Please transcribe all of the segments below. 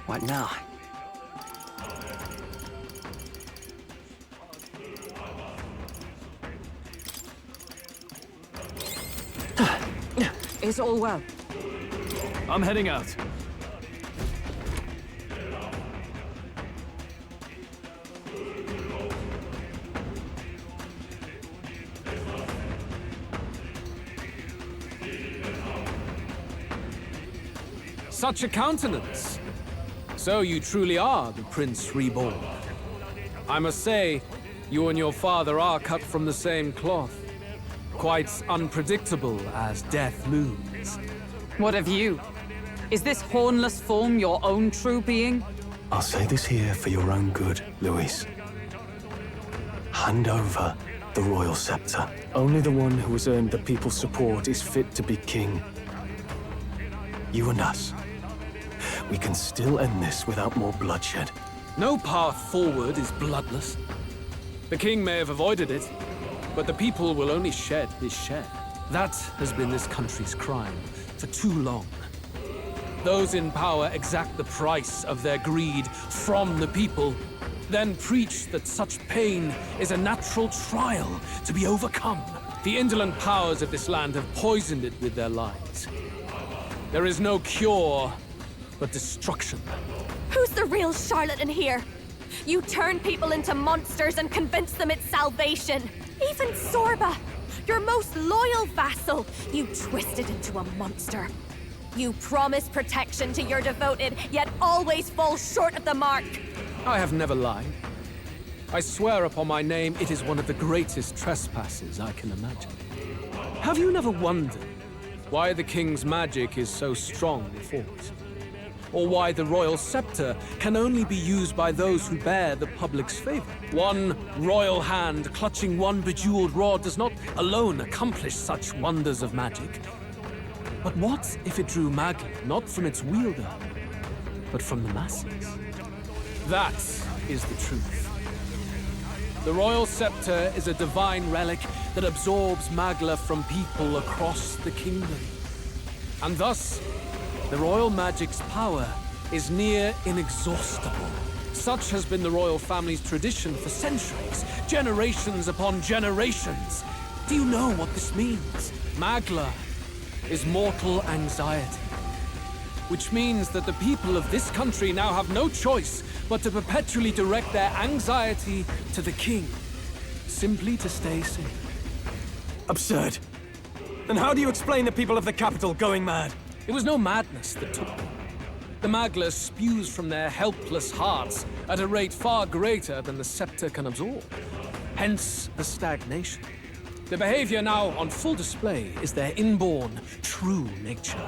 What now? Is all well? I'm heading out. Such a countenance. So you truly are the Prince Reborn. I must say, you and your father are cut from the same cloth. Quite unpredictable as death looms. What of you? Is this hornless form your own true being? I'll say this here for your own good, Luis. Hand over the royal scepter. Only the one who has earned the people's support is fit to be king. You and us. We can still end this without more bloodshed. No path forward is bloodless. The king may have avoided it, but the people will only shed his share. That has been this country's crime for too long. Those in power exact the price of their greed from the people, then preach that such pain is a natural trial to be overcome. The indolent powers of this land have poisoned it with their lies. There is no cure but destruction. Who's the real charlatan here? You turn people into monsters and convince them it's salvation. Even Sorba, your most loyal vassal, you twisted into a monster. You promise protection to your devoted, yet always fall short of the mark. I have never lied. I swear upon my name, it is one of the greatest trespasses I can imagine. Have you never wondered why the king's magic is so strong a force? Or why the royal scepter can only be used by those who bear the public's favor? One royal hand clutching one bejeweled rod does not alone accomplish such wonders of magic. But what if it drew Magla not from its wielder, but from the masses? That is the truth. The royal scepter is a divine relic that absorbs Magla from people across the kingdom. And thus, the royal magic's power is near inexhaustible. Such has been the royal family's tradition for centuries, generations upon generations. Do you know what this means? Magla is mortal anxiety, which means that the people of this country now have no choice but to perpetually direct their anxiety to the king, simply to stay safe. Absurd. Then how do you explain the people of the capital going mad? It was no madness that took them. The Magla spews from their helpless hearts at a rate far greater than the scepter can absorb. Hence the stagnation. The behavior now on full display is their inborn, true nature.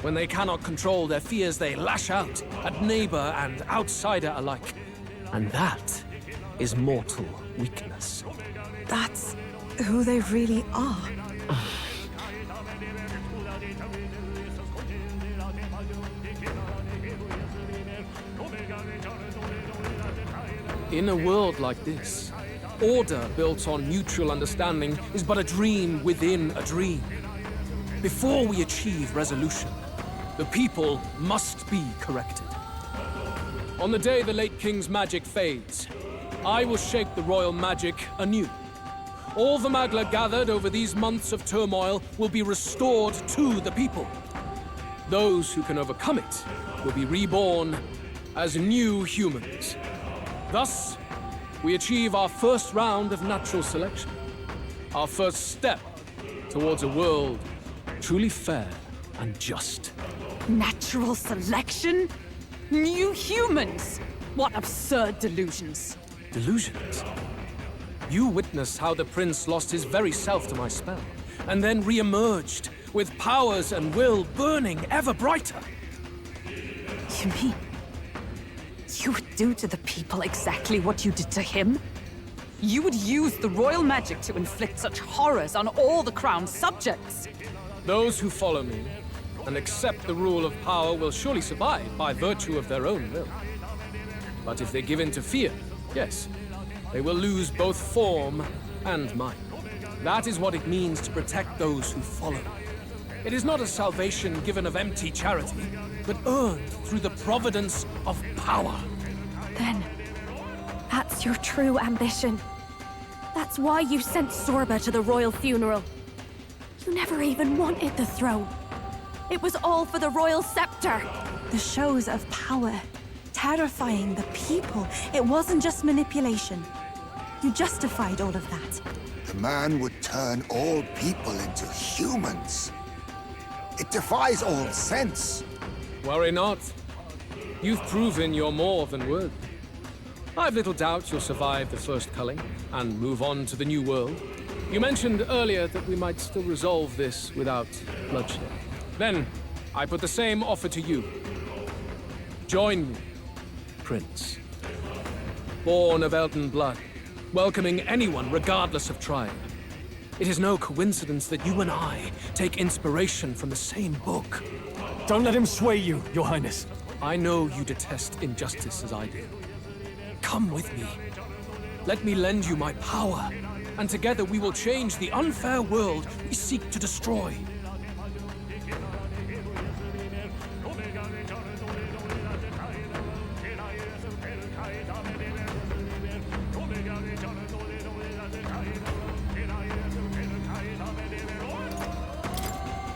When they cannot control their fears, they lash out at neighbor and outsider alike. And that is mortal weakness. That's who they really are. In a world like this, order built on mutual understanding is but a dream within a dream. Before we achieve resolution, the people must be corrected. On the day the late king's magic fades, I will shake the royal magic anew. All the Magla gathered over these months of turmoil will be restored to the people. Those who can overcome it will be reborn as new humans. Thus, we achieve our first round of natural selection. Our first step towards a world truly fair and just. Natural selection? New humans? What absurd delusions. Delusions? You witnessed how the prince lost his very self to my spell, and then re-emerged with powers and will burning ever brighter. You mean you would do to the people exactly what you did to him? You would use the royal magic to inflict such horrors on all the crown's subjects? Those who follow me and accept the rule of power will surely survive by virtue of their own will. But if they give in to fear, yes, they will lose both form and mind. That is what it means to protect those who follow. It is not a salvation given of empty charity, but earned through the providence of power. Then, that's your true ambition. That's why you sent Sorba to the royal funeral. You never even wanted the throne. It was all for the royal scepter. The shows of power, terrifying the people. It wasn't just manipulation. You justified all of that. The man would turn all people into humans. It defies all sense. Worry not. You've proven you're more than worthy. I've little doubt you'll survive the first culling and move on to the new world. You mentioned earlier that we might still resolve this without bloodshed. Then, I put the same offer to you. Join me, Prince. Born of Elton blood, welcoming anyone regardless of tribe. It is no coincidence that you and I take inspiration from the same book. Don't let him sway you, Your Highness. I know you detest injustice as I do. Come with me. Let me lend you my power, and together we will change the unfair world we seek to destroy.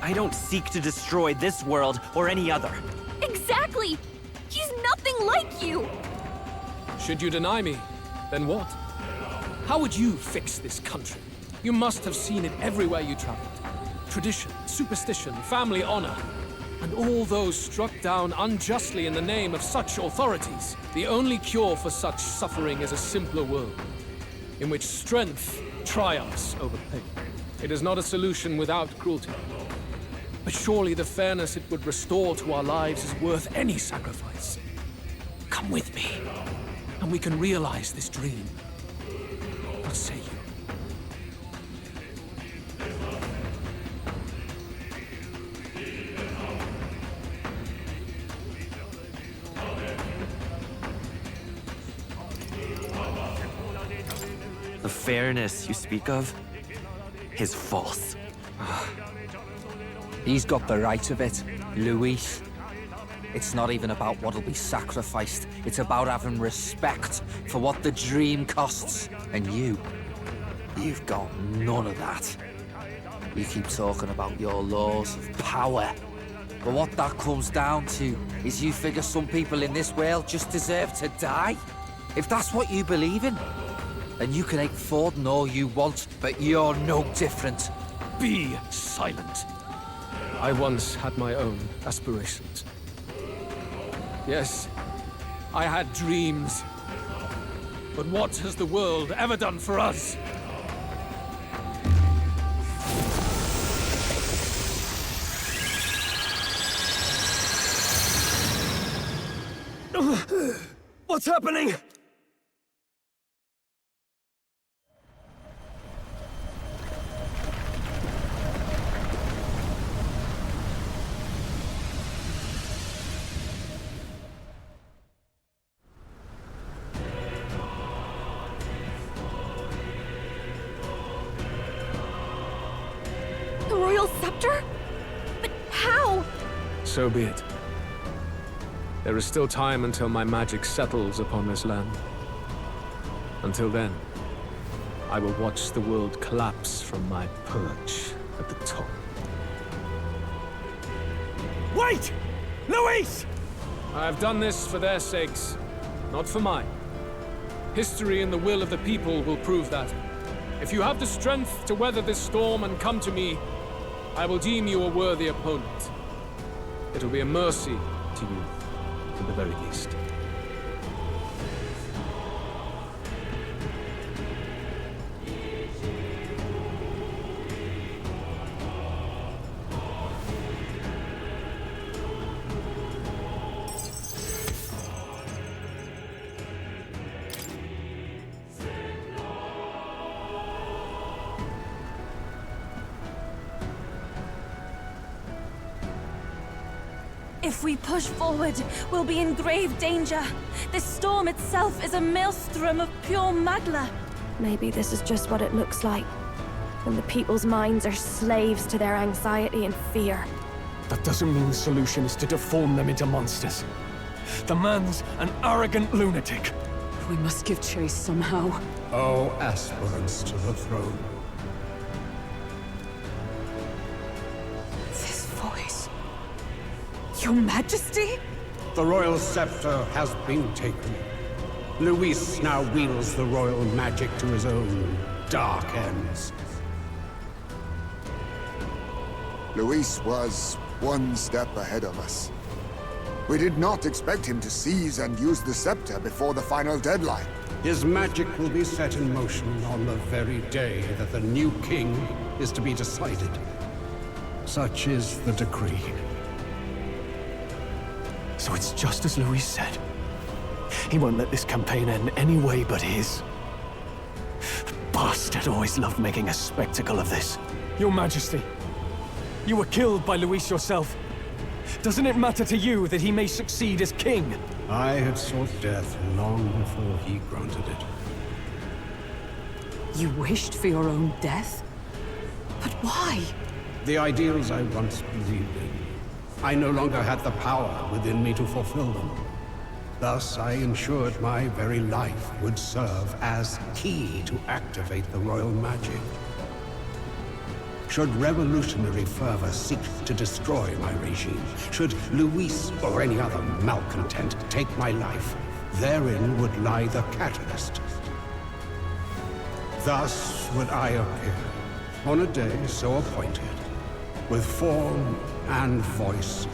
I don't seek to destroy this world or any other. Exactly! He's nothing like you! Should you deny me, then what? How would you fix this country? You must have seen it everywhere you traveled. Tradition, superstition, family honor, and all those struck down unjustly in the name of such authorities. The only cure for such suffering is a simpler world, in which strength triumphs over pain. It is not a solution without cruelty. But surely the fairness it would restore to our lives is worth any sacrifice. Come with me, and we can realize this dream. What say you? The fairness you speak of is false. He's got the right of it, Luis. It's not even about what'll be sacrificed. It's about having respect for what the dream costs. And you've got none of that. You keep talking about your laws of power. But what that comes down to is you figure some people in this world just deserve to die. If that's what you believe in, then you can hate Forden all you want, but you're no different. Be silent. I once had my own aspirations. Yes, I had dreams. But what has the world ever done for us? What's happening? The royal scepter? But how? So be it. There is still time until my magic settles upon this land. Until then, I will watch the world collapse from my perch at the top. Wait! Luis! I have done this for their sakes, not for mine. History and the will of the people will prove that. If you have the strength to weather this storm and come to me, I will deem you a worthy opponent. It will be a mercy to you, at the very least. If we push forward, we'll be in grave danger. This storm itself is a maelstrom of pure magla. Maybe this is just what it looks like. And the people's minds are slaves to their anxiety and fear. That doesn't mean the solution is to deform them into monsters. The man's an arrogant lunatic. We must give chase somehow. All aspirants to the throne. This voice... Your Majesty? The royal scepter has been taken. Luis now wields the royal magic to his own dark ends. Luis was one step ahead of us. We did not expect him to seize and use the scepter before the final deadline. His magic will be set in motion on the very day that the new king is to be decided. Such is the decree. So it's just as Luis said. He won't let this campaign end any way but his. The bastard always loved making a spectacle of this. Your Majesty, you were killed by Luis yourself. Doesn't it matter to you that he may succeed as king? I had sought death long before he granted it. You wished for your own death? But why? The ideals I once believed in. I no longer had the power within me to fulfill them. Thus, I ensured my very life would serve as key to activate the royal magic. Should revolutionary fervor seek to destroy my regime, should Luis or any other malcontent take my life, therein would lie the catalyst. Thus would I appear, on a day so appointed, with form and voice,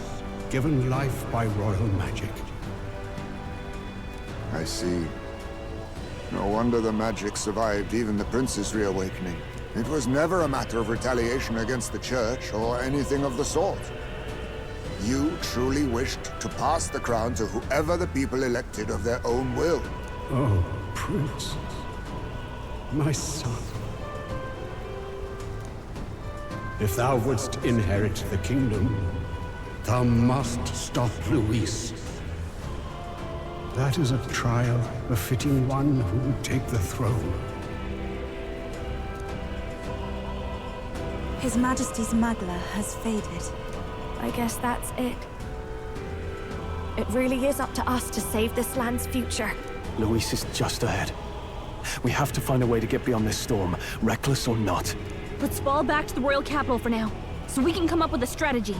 given life by royal magic. I see. No wonder the magic survived even the prince's reawakening. It was never a matter of retaliation against the church or anything of the sort. You truly wished to pass the crown to whoever the people elected of their own will. Oh, Prince. My son. If thou wouldst inherit the kingdom, thou must stop Luis. That is a trial befitting one who would take the throne. His Majesty's Magla has faded. I guess that's it. It really is up to us to save this land's future. Luis is just ahead. We have to find a way to get beyond this storm, reckless or not. Let's fall back to the royal capital for now, so we can come up with a strategy.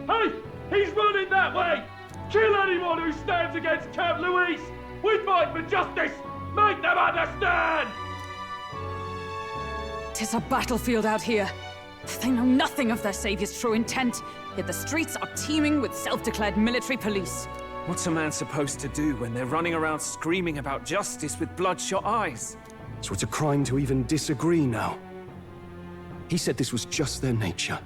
Hey! He's running that way! Kill anyone who stands against Count Luis! We fight for justice! Make them understand! 'Tis a battlefield out here. They know nothing of their savior's true intent, yet the streets are teeming with self-declared military police. What's a man supposed to do when they're running around screaming about justice with bloodshot eyes? So it's a crime to even disagree now. He said this was just their nature.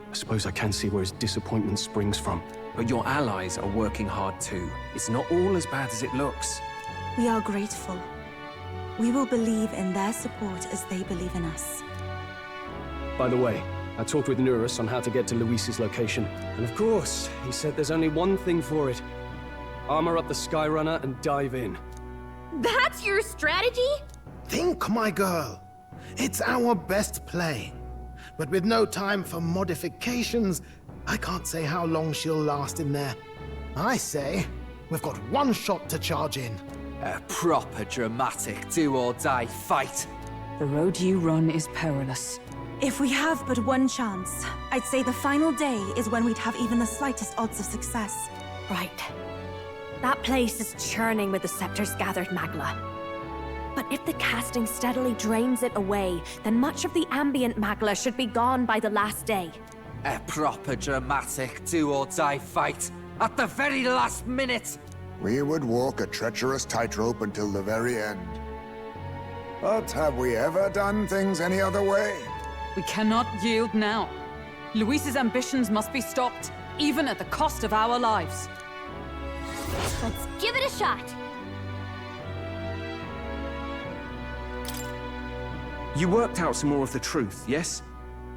I suppose I can see where his disappointment springs from. But your allies are working hard too. It's not all as bad as it looks. We are grateful. We will believe in their support as they believe in us. By the way, I talked with Nurus on how to get to Luis's location. And of course, he said there's only one thing for it. Armor up the Skyrunner and dive in. That's your strategy? Think, my girl. It's our best play. But with no time for modifications, I can't say how long she'll last in there. I say, we've got one shot to charge in. A proper dramatic do-or-die fight. The road you run is perilous. If we have but one chance, I'd say the final day is when we'd have even the slightest odds of success. Right. That place is churning with the scepter's gathered magla. But if the casting steadily drains it away, then much of the ambient magla should be gone by the last day. A proper dramatic do-or-die fight at the very last minute. We would walk a treacherous tightrope until the very end. But have we ever done things any other way? We cannot yield now. Luis's ambitions must be stopped, even at the cost of our lives. Let's give it a shot. You worked out some more of the truth, yes?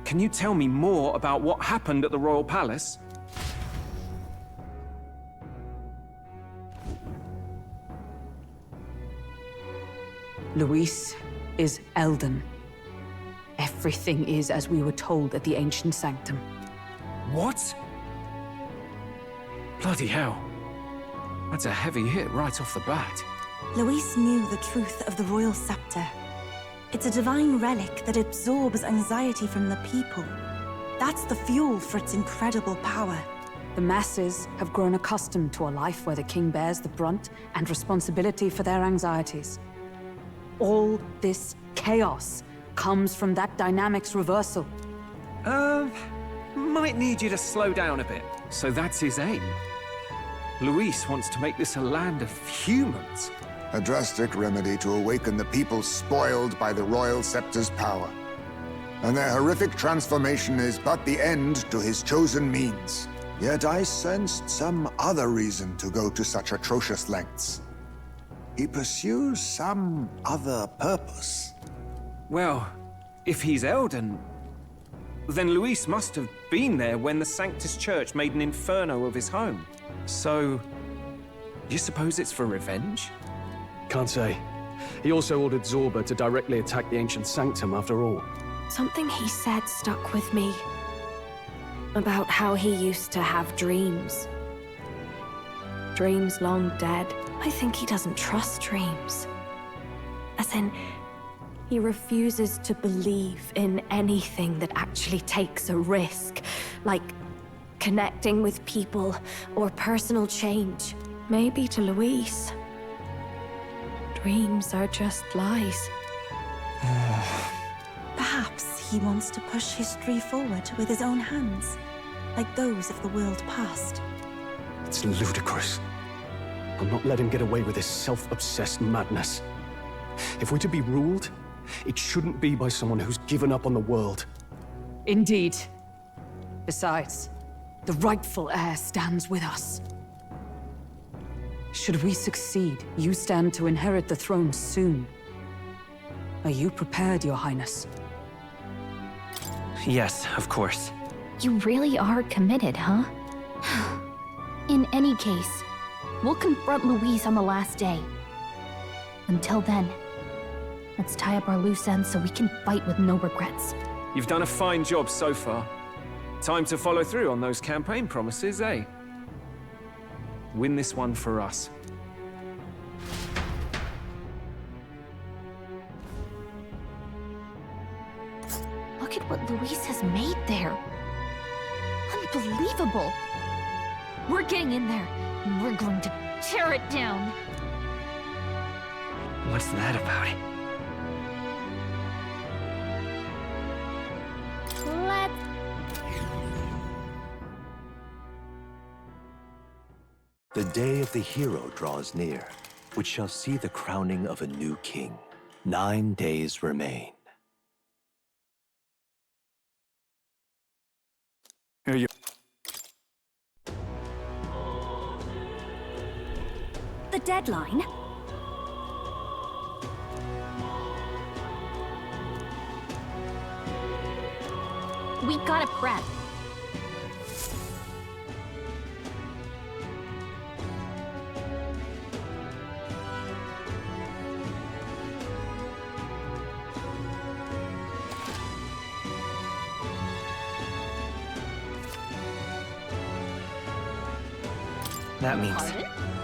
Can you tell me more about what happened at the Royal Palace? Luis is Elden. Everything is as we were told at the Ancient Sanctum. What? Bloody hell. That's a heavy hit right off the bat. Luis knew the truth of the royal scepter. It's a divine relic that absorbs anxiety from the people. That's the fuel for its incredible power. The masses have grown accustomed to a life where the king bears the brunt and responsibility for their anxieties. All this chaos comes from that dynamics reversal. Might need you to slow down a bit. So that's his aim. Luis wants to make this a land of humans. A drastic remedy to awaken the people spoiled by the royal scepter's power. And their horrific transformation is but the end to his chosen means. Yet I sensed some other reason to go to such atrocious lengths. He pursues some other purpose. Well, if he's Elden, then Luis must have been there when the Sanctus Church made an inferno of his home. So, you suppose it's for revenge? Can't say. He also ordered Zorba to directly attack the Ancient Sanctum after all. Something he said stuck with me. About how he used to have dreams. Dreams long dead. I think he doesn't trust dreams. As in, he refuses to believe in anything that actually takes a risk. Like connecting with people or personal change. Maybe to Luis, dreams are just lies. Perhaps he wants to push history forward with his own hands, like those of the world past. It's ludicrous. I'll not let him get away with his self-obsessed madness. If we're to be ruled, it shouldn't be by someone who's given up on the world. Indeed. Besides, the rightful heir stands with us. Should we succeed, you stand to inherit the throne soon. Are you prepared, Your Highness? Yes, of course. You really are committed, huh? In any case, we'll confront Luis on the last day. Until then, let's tie up our loose ends so we can fight with no regrets. You've done a fine job so far. Time to follow through on those campaign promises, eh? Win this one for us. Look at what Luis has made there. Unbelievable! We're getting in there, and we're going to tear it down. What's that about? Let's... The day of the hero draws near, which shall see the crowning of a new king. 9 days remain. Here you... The deadline? We gotta prep. That means... Pardon?